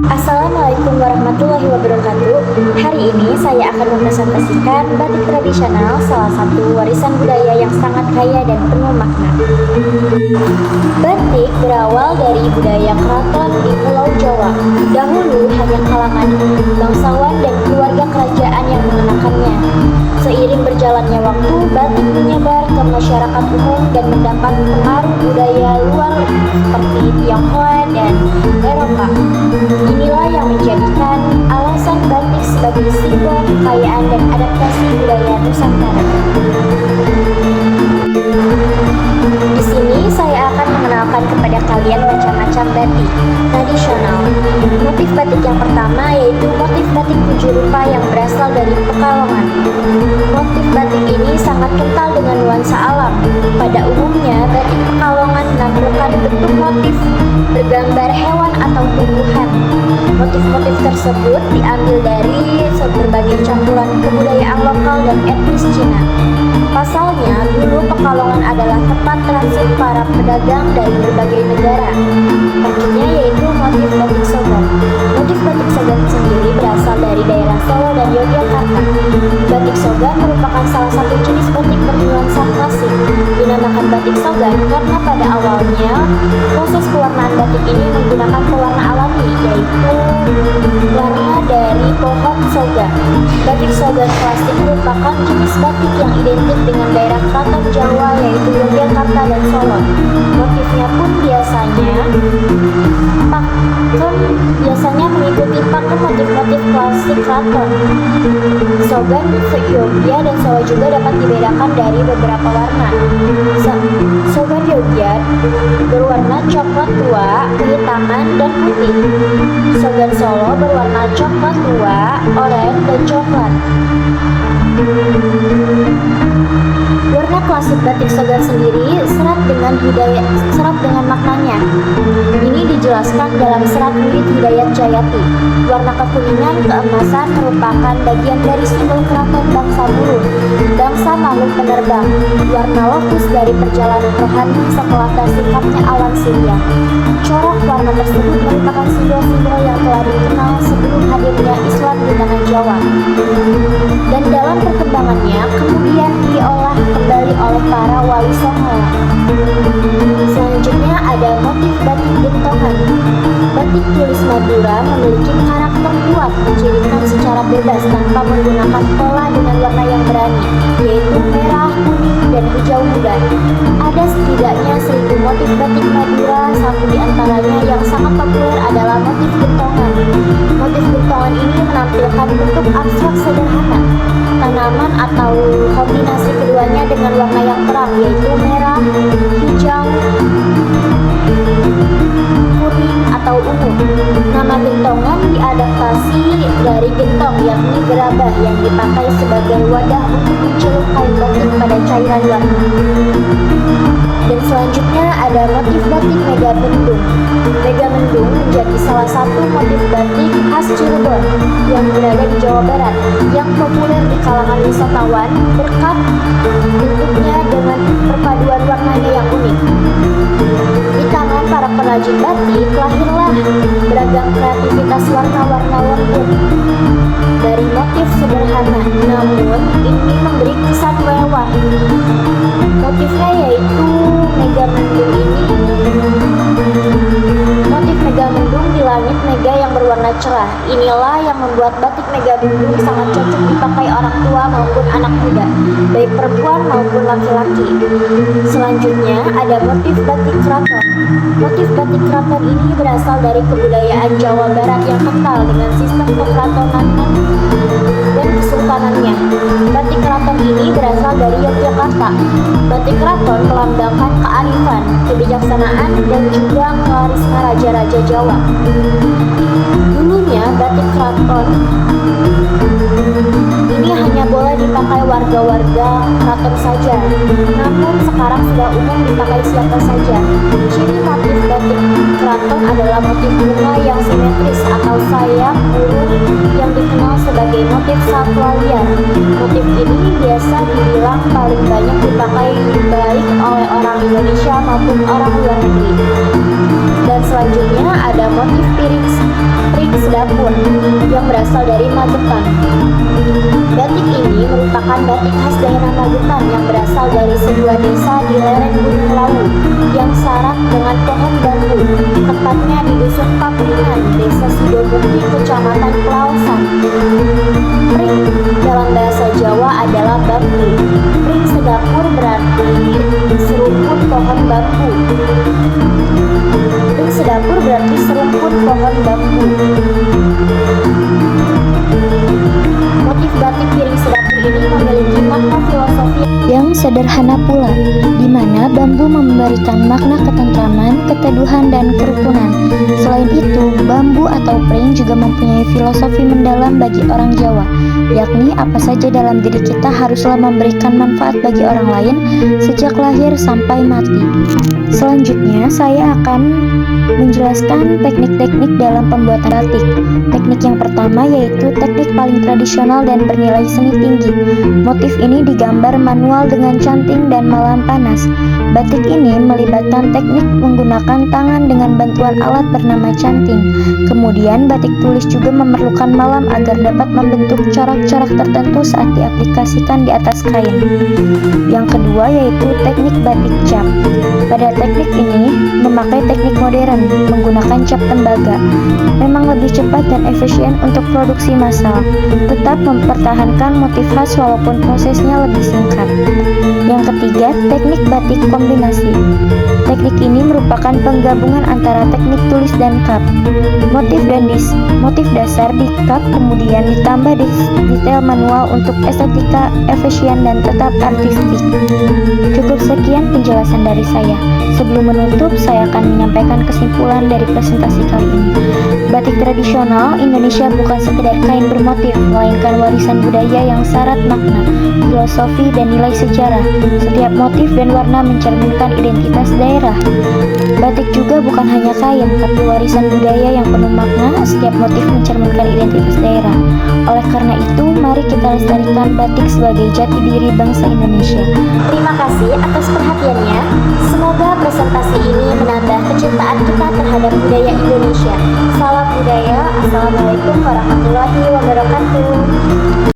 Assalamualaikum warahmatullahi wabarakatuh. Hari ini saya akan mempresentasikan batik tradisional, salah satu warisan budaya yang sangat kaya dan penuh makna. Batik berawal dari budaya keraton di Pulau Jawa. Dahulu hanya kalangan bangsawan dan keluarga kerajaan yang mengenakannya. Seiring berjalannya waktu, batik menyebar ke masyarakat umum dan mendapat pengaruh budaya luar seperti Tionghoa dan Eropa. Inilah yang menjadikan alasan batik sebagai simbol kekayaan dan adaptasi budaya Nusantara. Di sini saya akan mengenalkan kepada kalian macam-macam batik tradisional. Motif batik yang pertama yaitu motif batik 7 rupa yang berasal dari Pekalongan. Motif batik ini sangat kental dengan nuansa alam. Pada umumnya, batik Pekalongan menampilkan bentuk motif bergambar hewan atau tumbuhan. Motif-motif tersebut diambil dari berbagai campuran kebudayaan lokal dan etnis Cina. Pasalnya, dulu Pekalongan adalah tempat transit para pedagang dari berbagai negara. Contohnya yaitu motif batik Sogan. Motif batik Sogan sendiri berasal dari daerah Solo dan Yogyakarta. Batik Sogan merupakan salah satu jenis batik bernuansa klasik. Dinamakan batik Sogan karena pada awalnya proses pewarnaan batik ini menggunakan pewarna alami, yaitu warna dari pohon soga. Batik Sogan klasik merupakan jenis batik yang identik dengan daerah keraton Jawa, yaitu Yogyakarta dan Solo. Motifnya pun biasanya mengikuti pakem motif-motif klasik keraton. Sogan Yogya dan Solo juga dapat dibedakan dari beberapa warna. Sogan Yogya berwarna coklat tua, kehitaman, dan putih. Sogan Solo berwarna coklat tua, oranye, dan coklat. Warna klasik batik Sogan sendiri serat dengan maknanya. Ini dijelaskan dalam serat Wirid Hidayat Jayati. Warna kekuningan keemasan merupakan bagian dari simbol keraton bangsa burung, bangsa makhluk penerbang. Warna lokus dari perjalanan rohani setelah tersingkapnya awan Surya. Corak warna tersebut merupakan simbol-simbol yang telah dikenal sebelum hadirnya Islam di tanah Jawa. Dan dalam perkembangannya kemudian diolah kembali oleh para wali songo. Selanjutnya ada motif batik gentongan. Batik tulis Madura memiliki karakter kuat, dicirikan secara bebas tanpa menggunakan pola dengan warna yang berani, yaitu merah, kuning, dan hijau muda. Ada setidaknya 1000 motif batik Madura, satu di antaranya yang sangat populer adalah motif gentongan. Motif gentongan ini menampilkan bentuk abstrak sederhana, tanaman atau kombinasi keduanya dengan warna yang terang, yaitu merah, hijau, kuning, atau ungu. Nama gentongan diadaptasi dari gentong, yakni gerabah yang dipakai sebagai wadah untuk mencelup kain batik pada cairan warna. Dan selanjutnya ada motif batik Megamendung. Megamendung menjadi salah satu motif batik khas Cirebon yang berada di Jawa Barat, yang populer di kalangan wisatawan berkat bentuknya dengan perpaduan warnanya yang unik. Di tangan para pengrajin batik lahirlah beragam kreativitas warna-warna lembut dari motif sederhana, namun ini memberi kesan mewah. Motifnya yaitu Megamendung ini. Motif Megamendung di langit mega yang berwarna cerah. Inilah yang membuat batik Megamendung sangat cocok dipakai orang tua maupun anak muda, baik perempuan maupun laki-laki. Selanjutnya ada motif batik keraton. Motif batik keraton ini berasal dari kebudayaan Jawa Barat yang kental dengan sistem kekeratonan dan kesultanannya. Batik keraton ini berasal dari Yogyakarta. Batik keraton melambangkan kearifan, kebijaksanaan, dan juga karisma raja-raja Jawa. Dulunya batik keraton ini hanya boleh dipakai warga-warga keraton saja, namun sekarang sudah umum dipakai siapa saja. Ciri motif batik keraton adalah motif bunga yang simetris atau sayap burung yang dikenal sebagai motif satwa liar. Motif ini biasa dibilang paling banyak dipakai baik oleh orang Indonesia maupun orang luar negeri. Dan selanjutnya ada motif piring sedapur yang berasal dari Magetan. Batik ini merupakan batik khas daerah Magetan yang berasal dari sebuah desa di lereng Gunung Lawu yang syarat dengan pohon bambu, tepatnya di Dusun Papringan, Desa Sidomukti, Kecamatan Pelausan. Pring dalam bahasa Jawa adalah bambu. Pring sedapur berarti serumpun pohon bambu. Pring sedapur berarti serumpun pohon bambu. Motif batik piring sedapur ini memiliki makna filosofi yang sederhana pula, di mana bambu memberikan makna ketentraman, keteduhan, dan kerukunan. Selain itu, bambu atau pring juga mempunyai filosofi mendalam bagi orang Jawa, yakni apa saja dalam diri kita haruslah memberikan manfaat bagi orang lain sejak lahir sampai mati. Selanjutnya, saya akan menjelaskan teknik-teknik dalam pembuatan batik. Teknik yang pertama yaitu teknik paling tradisional dan bernilai seni tinggi. Motif ini digambar manual dengan canting dan malam panas. Batik ini melibatkan teknik menggunakan tangan dengan bantuan alat bernama canting. Kemudian batik tulis juga memerlukan malam agar dapat membentuk corak-corak tertentu saat diaplikasikan di atas kain. Yang kedua yaitu teknik batik cap. Pada teknik ini memakai teknik modern menggunakan cap tembaga. Memang lebih cepat dan efisien untuk produksi massal, tetap mempertahankan motif khas walaupun prosesnya lebih singkat. Yang ketiga, teknik batik kombinasi. Teknik ini merupakan penggabungan antara teknik tulis dan kap. Motif dasar di kap kemudian ditambah detail manual untuk estetika efisien dan tetap artistik. Cukup sekian penjelasan dari saya. Sebelum menutup, saya akan menyampaikan kesimpulan dari presentasi kali ini. Batik tradisional Indonesia bukan sekedar kain bermotif, melainkan warisan budaya yang syarat makna, filosofi, dan nilai sejarah. Setiap motif dan warna mencerminkan identitas daerah. Batik juga bukan hanya kain, tapi warisan budaya yang penuh makna. Setiap motif mencerminkan identitas daerah. Oleh karena itu, mari kita lestarikan batik sebagai jati diri bangsa Indonesia. Terima kasih atas perhatiannya. Semoga presentasi ini menambah kecintaan kita terhadap budaya Indonesia. Salam budaya. Assalamualaikum warahmatullahi wabarakatuh.